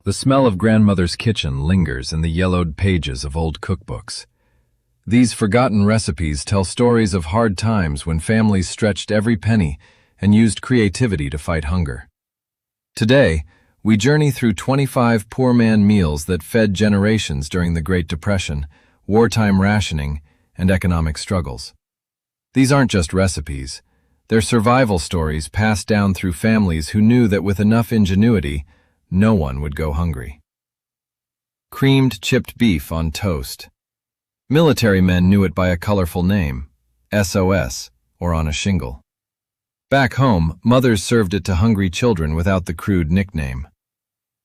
The smell of grandmother's kitchen lingers in the yellowed pages of old cookbooks. These forgotten recipes tell stories of hard times when families stretched every penny and used creativity to fight hunger. Today, we journey through 25 poor man meals that fed generations during the Great Depression, wartime rationing, and economic struggles. These aren't just recipes. They're survival stories passed down through families who knew that with enough ingenuity, no one would go hungry. Creamed chipped beef on toast. Military men knew it by a colorful name, SOS, or on a shingle. Back home, mothers served it to hungry children without the crude nickname.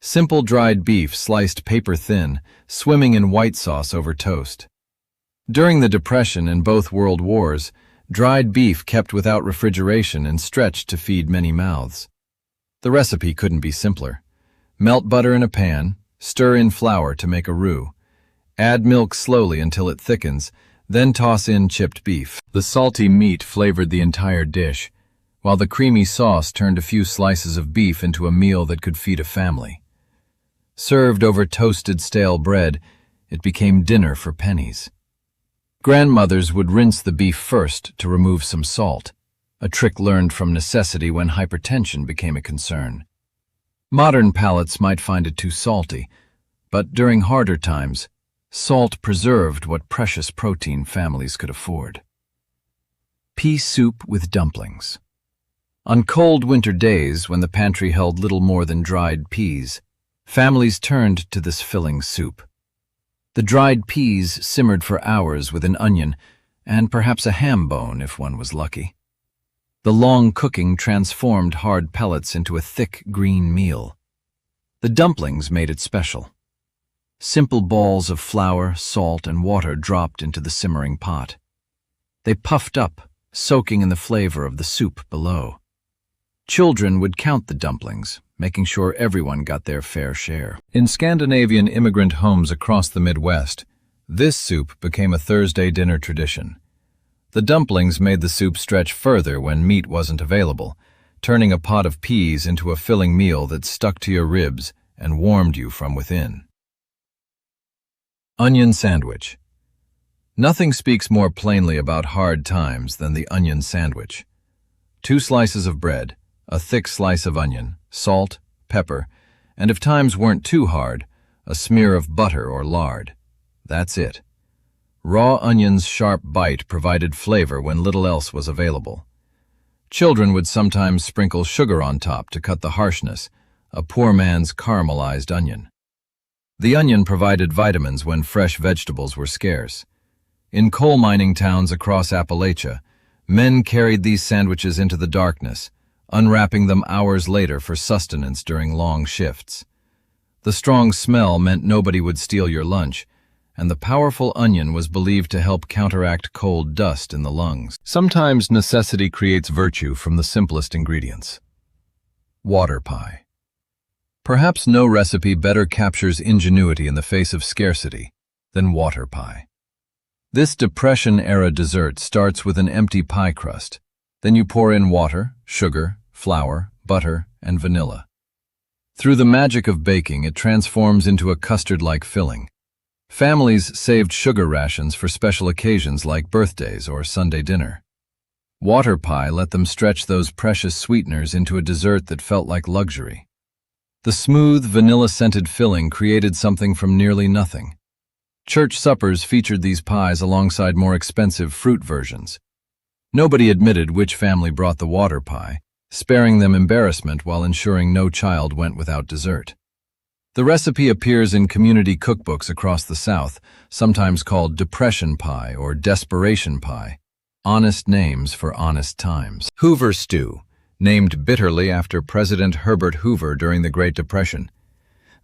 Simple dried beef sliced paper thin, swimming in white sauce over toast. During the Depression and both World Wars, dried beef kept without refrigeration and stretched to feed many mouths. The recipe couldn't be simpler. Melt butter in a pan, stir in flour to make a roux. Add milk slowly until it thickens, then toss in chipped beef. The salty meat flavored the entire dish, while the creamy sauce turned a few slices of beef into a meal that could feed a family. Served over toasted stale bread, it became dinner for pennies. Grandmothers would rinse the beef first to remove some salt, a trick learned from necessity when hypertension became a concern. Modern palates might find it too salty, but during harder times, salt preserved what precious protein families could afford. Pea soup with dumplings. On cold winter days, when the pantry held little more than dried peas, families turned to this filling soup. The dried peas simmered for hours with an onion, and perhaps a ham bone if one was lucky. The long cooking transformed hard pellets into a thick green meal. The dumplings made it special. Simple balls of flour, salt, and water dropped into the simmering pot. They puffed up, soaking in the flavor of the soup below. Children would count the dumplings, making sure everyone got their fair share. In Scandinavian immigrant homes across the Midwest, this soup became a Thursday dinner tradition. The dumplings made the soup stretch further when meat wasn't available, turning a pot of peas into a filling meal that stuck to your ribs and warmed you from within. Onion sandwich. Nothing speaks more plainly about hard times than the onion sandwich. 2 slices of bread, a thick slice of onion, salt, pepper, and if times weren't too hard, a smear of butter or lard. That's it. Raw onion's sharp bite provided flavor when little else was available. Children would sometimes sprinkle sugar on top to cut the harshness, a poor man's caramelized onion. The onion provided vitamins when fresh vegetables were scarce. In coal mining towns across Appalachia, men carried these sandwiches into the darkness, unwrapping them hours later for sustenance during long shifts. The strong smell meant nobody would steal your lunch, and the powerful onion was believed to help counteract cold dust in the lungs. Sometimes necessity creates virtue from the simplest ingredients. Water pie. Perhaps no recipe better captures ingenuity in the face of scarcity than water pie. This Depression-era dessert starts with an empty pie crust. Then you pour in water, sugar, flour, butter, and vanilla. Through the magic of baking, it transforms into a custard-like filling. Families saved sugar rations for special occasions like birthdays or Sunday dinner. Water pie let them stretch those precious sweeteners into a dessert that felt like luxury. The smooth, vanilla-scented filling created something from nearly nothing. Church suppers featured these pies alongside more expensive fruit versions. Nobody admitted which family brought the water pie, sparing them embarrassment while ensuring no child went without dessert. The recipe appears in community cookbooks across the South, sometimes called Depression pie or Desperation pie, honest names for honest times. Hoover stew, named bitterly after President Herbert Hoover during the Great Depression.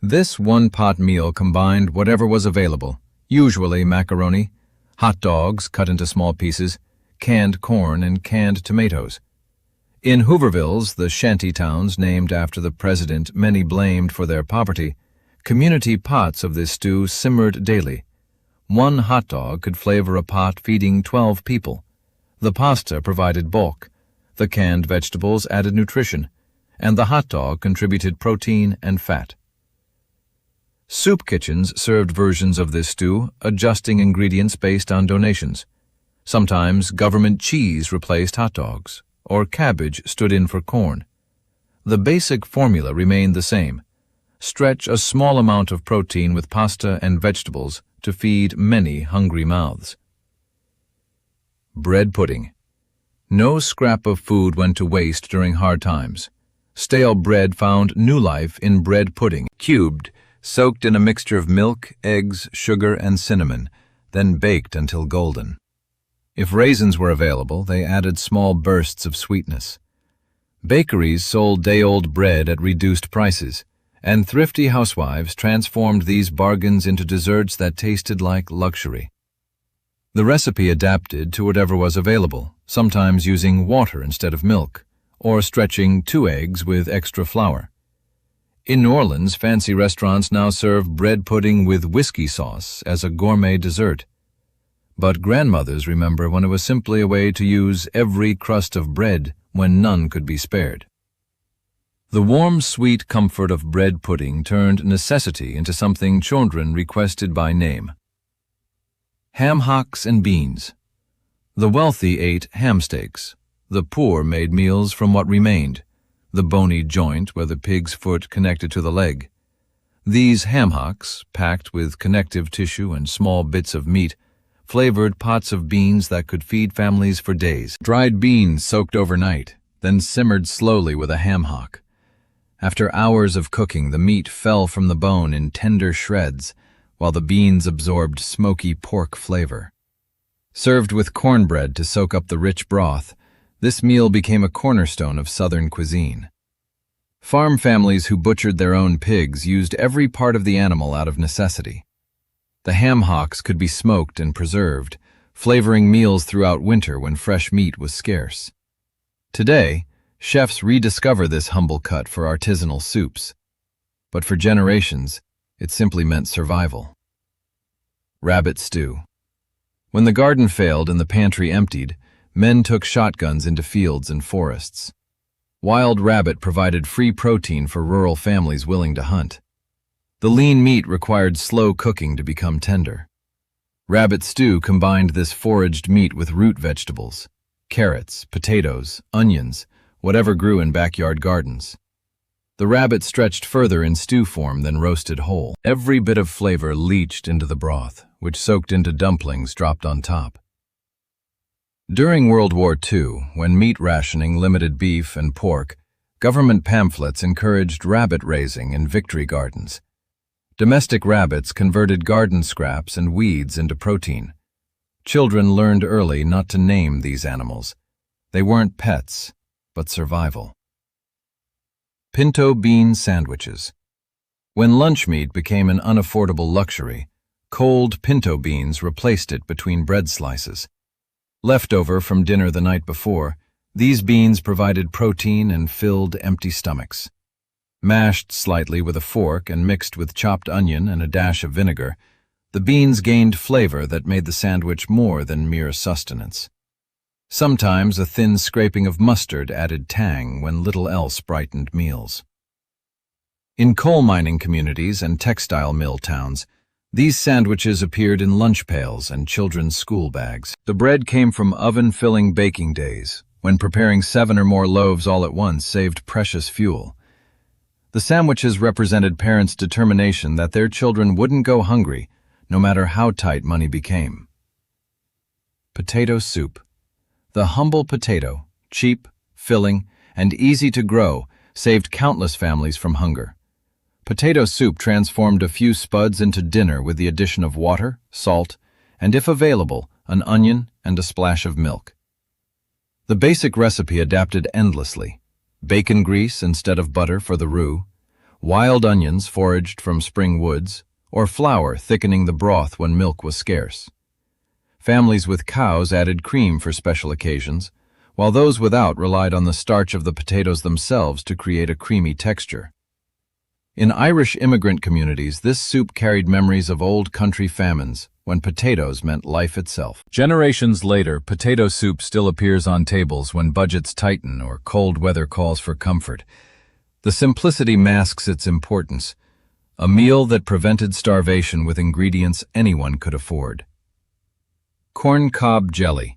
This one-pot meal combined whatever was available, usually macaroni, hot dogs cut into small pieces, canned corn, and canned tomatoes. In Hoovervilles, the shanty towns named after the president many blamed for their poverty, community pots of this stew simmered daily. One hot dog could flavor a pot feeding 12 people. The pasta provided bulk. The canned vegetables added nutrition, and the hot dog contributed protein and fat. Soup kitchens served versions of this stew, adjusting ingredients based on donations. Sometimes government cheese replaced hot dogs, or cabbage stood in for corn. The basic formula remained the same. Stretch a small amount of protein with pasta and vegetables to feed many hungry mouths. Bread pudding. No scrap of food went to waste during hard times. Stale bread found new life in bread pudding, cubed, soaked in a mixture of milk, eggs, sugar, and cinnamon, then baked until golden. If raisins were available, they added small bursts of sweetness. Bakeries sold day-old bread at reduced prices, and thrifty housewives transformed these bargains into desserts that tasted like luxury. The recipe adapted to whatever was available, sometimes using water instead of milk, or stretching 2 eggs with extra flour. In New Orleans, fancy restaurants now serve bread pudding with whiskey sauce as a gourmet dessert. But grandmothers remember when it was simply a way to use every crust of bread when none could be spared. The warm, sweet comfort of bread pudding turned necessity into something children requested by name. Ham hocks and beans. The wealthy ate ham steaks. The poor made meals from what remained, the bony joint where the pig's foot connected to the leg. These ham hocks, packed with connective tissue and small bits of meat, flavored pots of beans that could feed families for days. Dried beans soaked overnight, then simmered slowly with a ham hock. After hours of cooking, the meat fell from the bone in tender shreds, while the beans absorbed smoky pork flavor. Served with cornbread to soak up the rich broth, this meal became a cornerstone of Southern cuisine. Farm families who butchered their own pigs used every part of the animal out of necessity. The ham hocks could be smoked and preserved, flavoring meals throughout winter when fresh meat was scarce. Today, chefs rediscover this humble cut for artisanal soups. But for generations, it simply meant survival. Rabbit stew. When the garden failed and the pantry emptied, men took shotguns into fields and forests. Wild rabbit provided free protein for rural families willing to hunt. The lean meat required slow cooking to become tender. Rabbit stew combined this foraged meat with root vegetables, carrots, potatoes, onions, whatever grew in backyard gardens. The rabbit stretched further in stew form than roasted whole. Every bit of flavor leached into the broth, which soaked into dumplings dropped on top. During World War II, when meat rationing limited beef and pork, government pamphlets encouraged rabbit raising in victory gardens. Domestic rabbits converted garden scraps and weeds into protein. Children learned early not to name these animals. They weren't pets, but survival. Pinto bean sandwiches. When lunch meat became an unaffordable luxury, cold pinto beans replaced it between bread slices. Leftover from dinner the night before, these beans provided protein and filled empty stomachs. Mashed slightly with a fork and mixed with chopped onion and a dash of vinegar, the beans gained flavor that made the sandwich more than mere sustenance. Sometimes a thin scraping of mustard added tang when little else brightened meals. In coal mining communities and textile mill towns, these sandwiches appeared in lunch pails and children's school bags. The bread came from oven-filling baking days, when preparing 7 or more loaves all at once saved precious fuel. The sandwiches represented parents' determination that their children wouldn't go hungry, no matter how tight money became. Potato soup. The humble potato, cheap, filling, and easy to grow, saved countless families from hunger. Potato soup transformed a few spuds into dinner with the addition of water, salt, and if available, an onion and a splash of milk. The basic recipe adapted endlessly. Bacon grease instead of butter for the roux, wild onions foraged from spring woods, or flour thickening the broth when milk was scarce. Families with cows added cream for special occasions, while those without relied on the starch of the potatoes themselves to create a creamy texture. In Irish immigrant communities, this soup carried memories of old country famines, when potatoes meant life itself. Generations later, potato soup still appears on tables when budgets tighten or cold weather calls for comfort. The simplicity masks its importance. a meal that prevented starvation with ingredients anyone could afford. Corn cob jelly.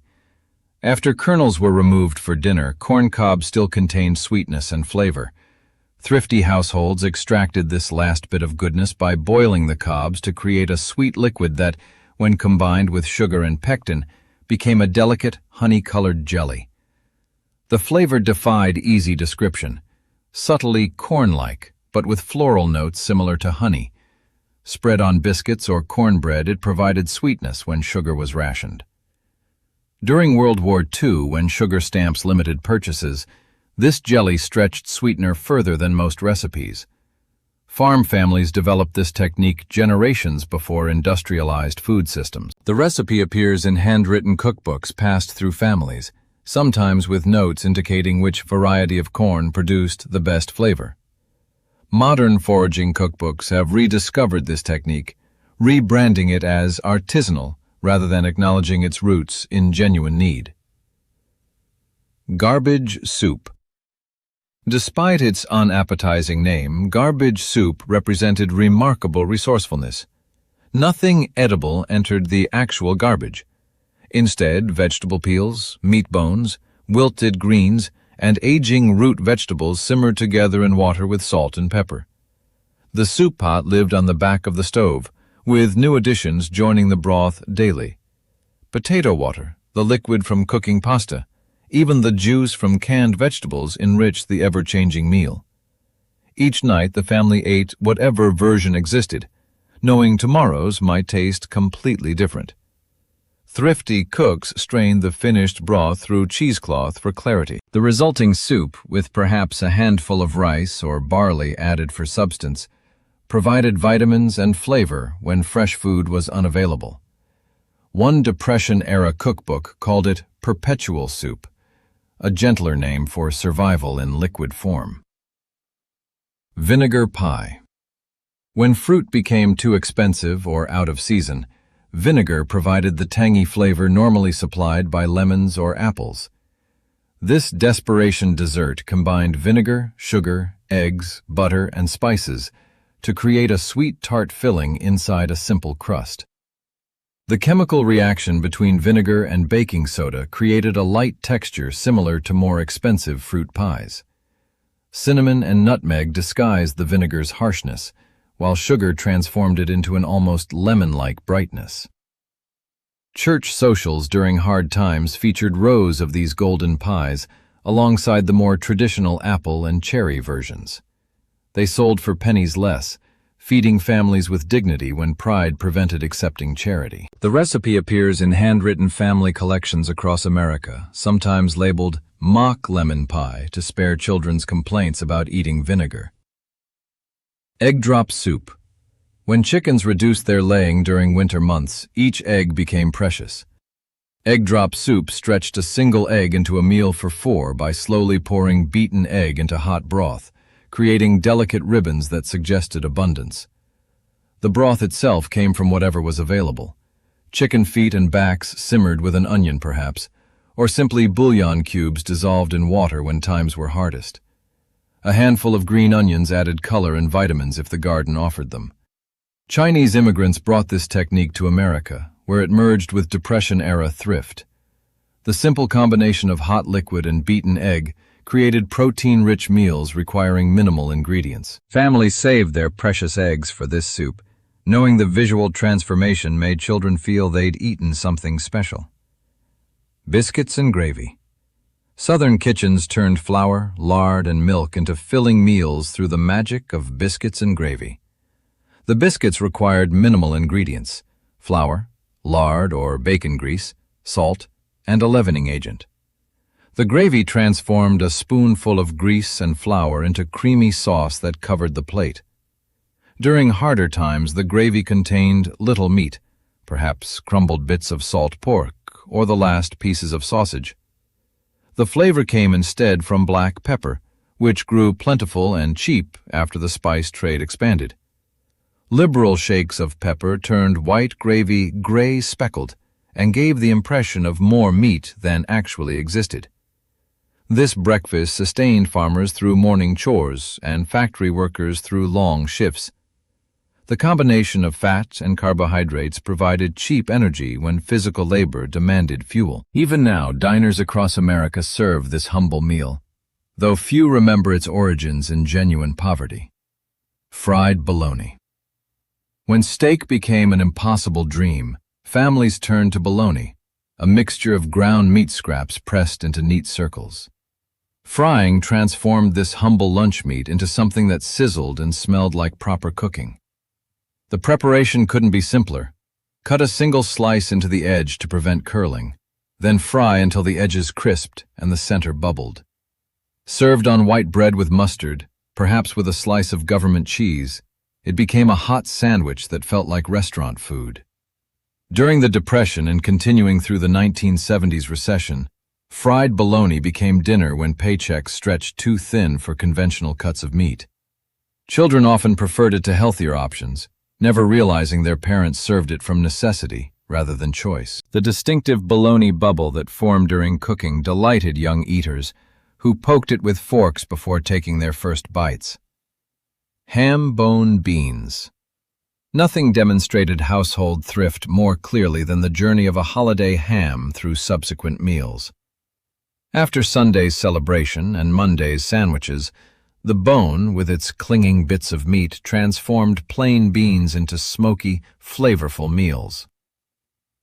After kernels were removed for dinner, corn cob still contained sweetness and flavor. Thrifty households extracted this last bit of goodness by boiling the cobs to create a sweet liquid that, when combined with sugar and pectin, became a delicate, honey-colored jelly. The flavor defied easy description, subtly corn-like, but with floral notes similar to honey. Spread on biscuits or cornbread, it provided sweetness when sugar was rationed. During World War II, when sugar stamps limited purchases, this jelly stretched sweetener further than most recipes. Farm families developed this technique generations before industrialized food systems. The recipe appears in handwritten cookbooks passed through families, sometimes with notes indicating which variety of corn produced the best flavor. Modern foraging cookbooks have rediscovered this technique, rebranding it as artisanal rather than acknowledging its roots in genuine need. Garbage soup. Despite its unappetizing name, garbage soup represented remarkable resourcefulness. Nothing edible entered the actual garbage. Instead, vegetable peels, meat bones, wilted greens, and aging root vegetables simmered together in water with salt and pepper. The soup pot lived on the back of the stove, with new additions joining the broth daily. Potato water, the liquid from cooking pasta, even the juice from canned vegetables enriched the ever-changing meal. Each night the family ate whatever version existed, knowing tomorrow's might taste completely different. Thrifty cooks strained the finished broth through cheesecloth for clarity. The resulting soup, with perhaps a handful of rice or barley added for substance, provided vitamins and flavor when fresh food was unavailable. One Depression-era cookbook called it perpetual soup, a gentler name for survival in liquid form. Vinegar pie. When fruit became too expensive or out of season, vinegar provided the tangy flavor normally supplied by lemons or apples. This desperation dessert combined vinegar, sugar, eggs, butter, and spices to create a sweet tart filling inside a simple crust. The chemical reaction between vinegar and baking soda created a light texture similar to more expensive fruit pies. Cinnamon and nutmeg disguised the vinegar's harshness, while sugar transformed it into an almost lemon-like brightness. Church socials during hard times featured rows of these golden pies alongside the more traditional apple and cherry versions. They sold for pennies less, feeding families with dignity when pride prevented accepting charity. The recipe appears in handwritten family collections across America, sometimes labeled mock lemon pie to spare children's complaints about eating vinegar. Egg drop soup. When chickens reduced their laying during winter months, each egg became precious. Egg drop soup stretched a single egg into a meal for 4 by slowly pouring beaten egg into hot broth, creating delicate ribbons that suggested abundance. The broth itself came from whatever was available. Chicken feet and backs simmered with an onion perhaps, or simply bouillon cubes dissolved in water when times were hardest. A handful of green onions added color and vitamins if the garden offered them. Chinese immigrants brought this technique to America, where it merged with Depression-era thrift. The simple combination of hot liquid and beaten egg created protein-rich meals requiring minimal ingredients. Families saved their precious eggs for this soup, knowing the visual transformation made children feel they'd eaten something special. Biscuits and gravy. Southern kitchens turned flour, lard, and milk into filling meals through the magic of biscuits and gravy. The biscuits required minimal ingredients: flour, lard or bacon grease, salt, and a leavening agent. The gravy transformed a spoonful of grease and flour into creamy sauce that covered the plate. During harder times, the gravy contained little meat, perhaps crumbled bits of salt pork or the last pieces of sausage. The flavor came instead from black pepper, which grew plentiful and cheap after the spice trade expanded. Liberal shakes of pepper turned white gravy gray speckled and gave the impression of more meat than actually existed. This breakfast sustained farmers through morning chores and factory workers through long shifts. The combination of fat and carbohydrates provided cheap energy when physical labor demanded fuel. Even now, diners across America serve this humble meal, though few remember its origins in genuine poverty. Fried bologna. When steak became an impossible dream, families turned to bologna, a mixture of ground meat scraps pressed into neat circles. Frying transformed this humble lunch meat into something that sizzled and smelled like proper cooking. The preparation couldn't be simpler. Cut a single slice into the edge to prevent curling, then fry until the edges crisped and the center bubbled. Served on white bread with mustard, perhaps with a slice of government cheese, it became a hot sandwich that felt like restaurant food. During the Depression and continuing through the 1970s recession, fried bologna became dinner when paychecks stretched too thin for conventional cuts of meat. Children often preferred it to healthier options, never realizing their parents served it from necessity rather than choice. The distinctive bologna bubble that formed during cooking delighted young eaters, who poked it with forks before taking their first bites. Ham bone beans. Nothing demonstrated household thrift more clearly than the journey of a holiday ham through subsequent meals. After Sunday's celebration and Monday's sandwiches, the bone, with its clinging bits of meat, transformed plain beans into smoky, flavorful meals.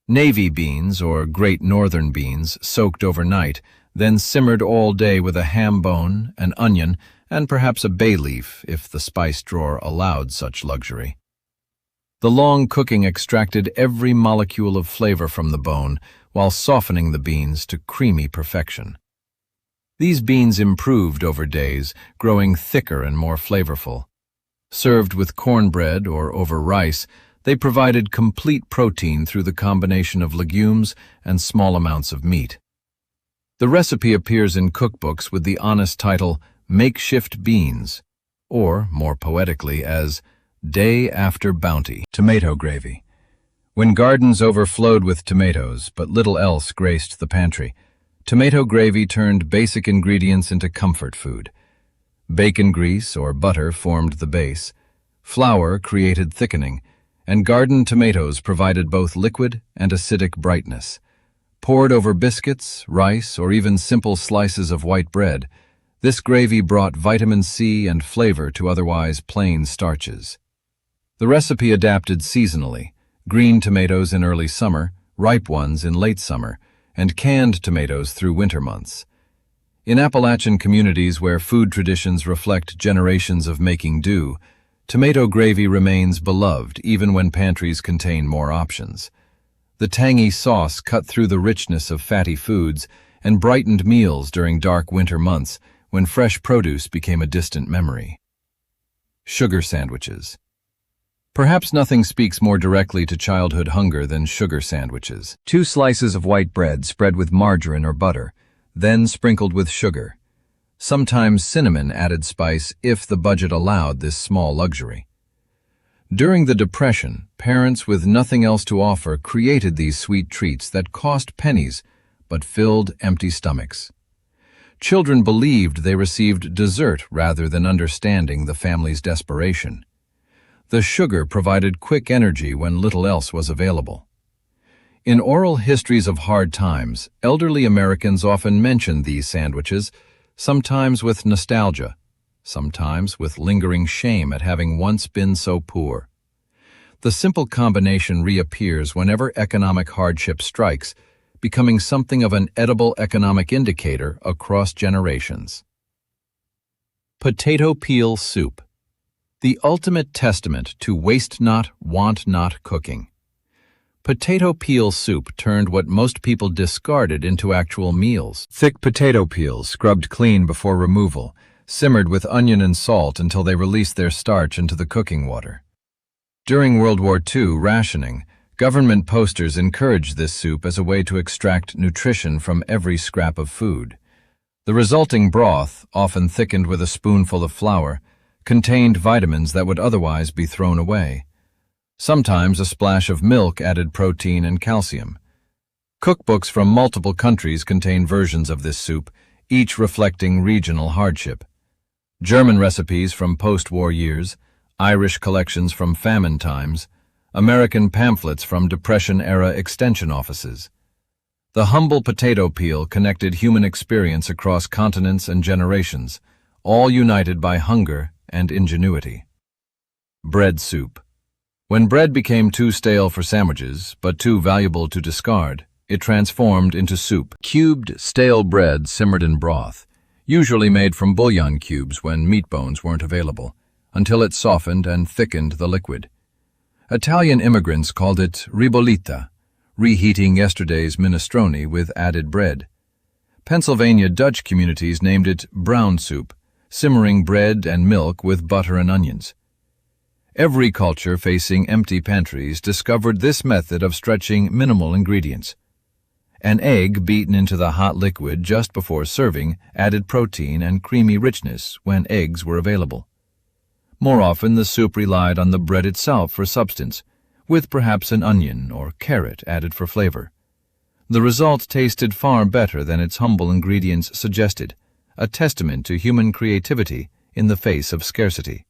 Navy beans, or Great Northern beans, soaked overnight, then simmered all day with a ham bone, an onion, and perhaps a bay leaf if the spice drawer allowed such luxury. The long cooking extracted every molecule of flavor from the bone while softening the beans to creamy perfection. These beans improved over days, growing thicker and more flavorful. Served with cornbread or over rice, they provided complete protein through the combination of legumes and small amounts of meat. The recipe appears in cookbooks with the honest title, Makeshift Beans, or, more poetically, as Day After Bounty. Tomato gravy. When gardens overflowed with tomatoes, but little else graced the pantry, tomato gravy turned basic ingredients into comfort food. Bacon grease or butter formed the base, flour created thickening, and garden tomatoes provided both liquid and acidic brightness. Poured over biscuits, rice, or even simple slices of white bread, this gravy brought vitamin C and flavor to otherwise plain starches. The recipe adapted seasonally: green tomatoes in early summer, ripe ones in late summer, and canned tomatoes through winter months. In Appalachian communities where food traditions reflect generations of making do, tomato gravy remains beloved even when pantries contain more options. The tangy sauce cut through the richness of fatty foods and brightened meals during dark winter months when fresh produce became a distant memory. Sugar sandwiches. Perhaps nothing speaks more directly to childhood hunger than sugar sandwiches. 2 slices of white bread spread with margarine or butter, then sprinkled with sugar. Sometimes cinnamon added spice if the budget allowed this small luxury. During the Depression, parents with nothing else to offer created these sweet treats that cost pennies but filled empty stomachs. Children believed they received dessert rather than understanding the family's desperation. The sugar provided quick energy when little else was available. In oral histories of hard times, elderly Americans often mentioned these sandwiches, sometimes with nostalgia, sometimes with lingering shame at having once been so poor. The simple combination reappears whenever economic hardship strikes, becoming something of an edible economic indicator across generations. Potato peel soup. The ultimate testament to waste not, want not cooking. Potato peel soup turned what most people discarded into actual meals. Thick potato peels, scrubbed clean before removal, simmered with onion and salt until they released their starch into the cooking water. During World War II rationing, government posters encouraged this soup as a way to extract nutrition from every scrap of food. The resulting broth, often thickened with a spoonful of flour, contained vitamins that would otherwise be thrown away. Sometimes a splash of milk added protein and calcium. Cookbooks from multiple countries contain versions of this soup, each reflecting regional hardship. German recipes from post-war years, Irish collections from famine times, American pamphlets from Depression-era extension offices. The humble potato peel connected human experience across continents and generations, all united by hunger and ingenuity. Bread soup. When bread became too stale for sandwiches, but too valuable to discard, it transformed into soup. Cubed, stale bread simmered in broth, usually made from bouillon cubes when meat bones weren't available, until it softened and thickened the liquid. Italian immigrants called it ribollita, reheating yesterday's minestrone with added bread. Pennsylvania Dutch communities named it brown soup, simmering bread and milk with butter and onions. Every culture facing empty pantries discovered this method of stretching minimal ingredients. An egg beaten into the hot liquid just before serving added protein and creamy richness when eggs were available. More often, the soup relied on the bread itself for substance, with perhaps an onion or carrot added for flavor. The result tasted far better than its humble ingredients suggested, a testament to human creativity in the face of scarcity.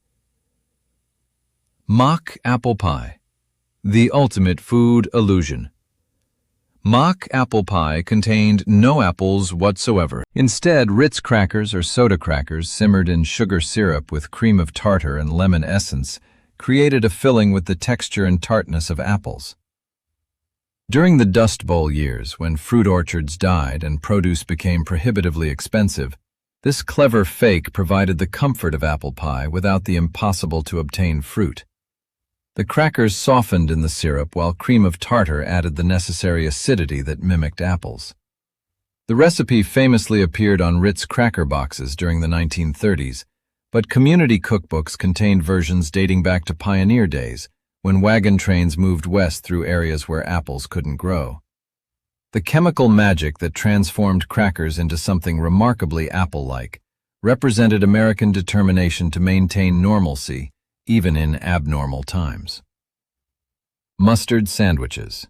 Mock apple pie, the ultimate food illusion. Mock apple pie contained no apples whatsoever. Instead, Ritz crackers or soda crackers simmered in sugar syrup with cream of tartar and lemon essence created a filling with the texture and tartness of apples. During the Dust Bowl years, when fruit orchards died and produce became prohibitively expensive, this clever fake provided the comfort of apple pie without the impossible-to-obtain fruit. The crackers softened in the syrup while cream of tartar added the necessary acidity that mimicked apples. The recipe famously appeared on Ritz cracker boxes during the 1930s, but community cookbooks contained versions dating back to pioneer days, when wagon trains moved west through areas where apples couldn't grow. The chemical magic that transformed crackers into something remarkably apple-like represented American determination to maintain normalcy even in abnormal times. Mustard sandwiches.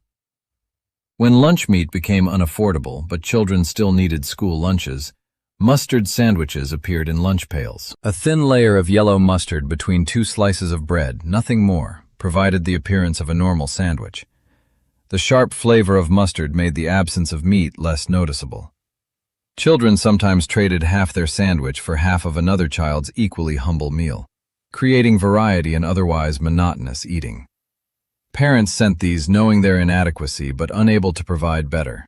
When lunch meat became unaffordable, but children still needed school lunches, mustard sandwiches appeared in lunch pails. A thin layer of yellow mustard between two slices of bread, nothing more, provided the appearance of a normal sandwich. The sharp flavor of mustard made the absence of meat less noticeable. Children sometimes traded half their sandwich for half of another child's equally humble meal, creating variety in otherwise monotonous eating. Parents sent these knowing their inadequacy but unable to provide better.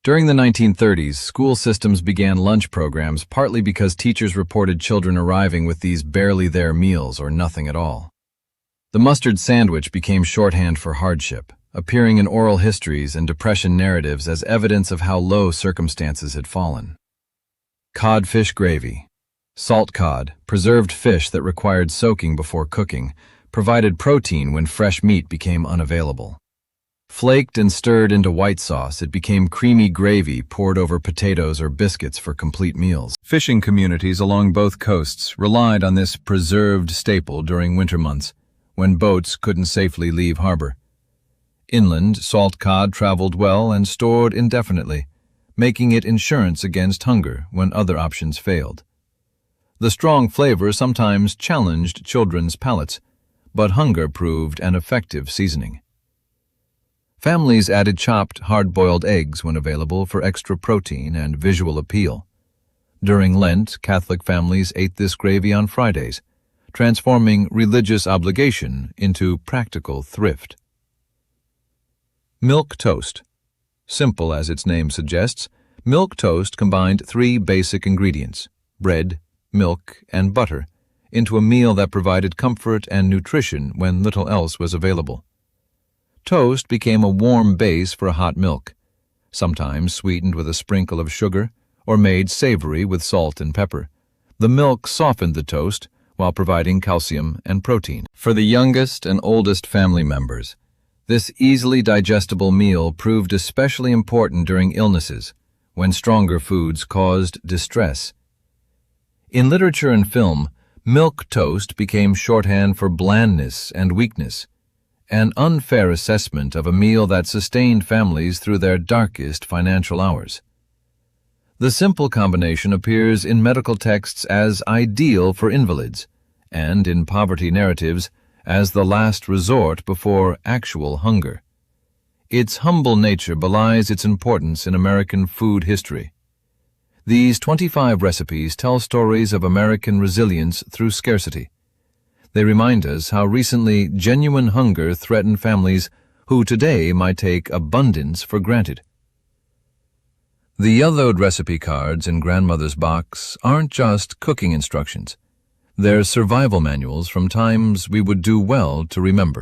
During the 1930s, school systems began lunch programs partly because teachers reported children arriving with these barely there meals or nothing at all. The mustard sandwich became shorthand for hardship, appearing in oral histories and Depression narratives as evidence of how low circumstances had fallen. Codfish gravy. Salt cod, preserved fish that required soaking before cooking, provided protein when fresh meat became unavailable. Flaked and stirred into white sauce, it became creamy gravy poured over potatoes or biscuits for complete meals. Fishing communities along both coasts relied on this preserved staple during winter months, when boats couldn't safely leave harbor. Inland, salt cod traveled well and stored indefinitely, making it insurance against hunger when other options failed. The strong flavor sometimes challenged children's palates, but hunger proved an effective seasoning. Families added chopped, hard-boiled eggs when available for extra protein and visual appeal. During Lent, Catholic families ate this gravy on Fridays, transforming religious obligation into practical thrift. Milk toast. Simple as its name suggests, milk toast combined three basic ingredients: bread, milk, and butter, into a meal that provided comfort and nutrition when little else was available. Toast became a warm base for hot milk, sometimes sweetened with a sprinkle of sugar or made savory with salt and pepper. The milk softened the toast while providing calcium and protein. For the youngest and oldest family members, this easily digestible meal proved especially important during illnesses, when stronger foods caused distress. In literature and film, milk toast became shorthand for blandness and weakness, an unfair assessment of a meal that sustained families through their darkest financial hours. The simple combination appears in medical texts as ideal for invalids, and in poverty narratives as the last resort before actual hunger. Its humble nature belies its importance in American food history. These 25 recipes tell stories of American resilience through scarcity. They remind us how recently genuine hunger threatened families who today might take abundance for granted. The yellowed recipe cards in Grandmother's box aren't just cooking instructions. They're survival manuals from times we would do well to remember.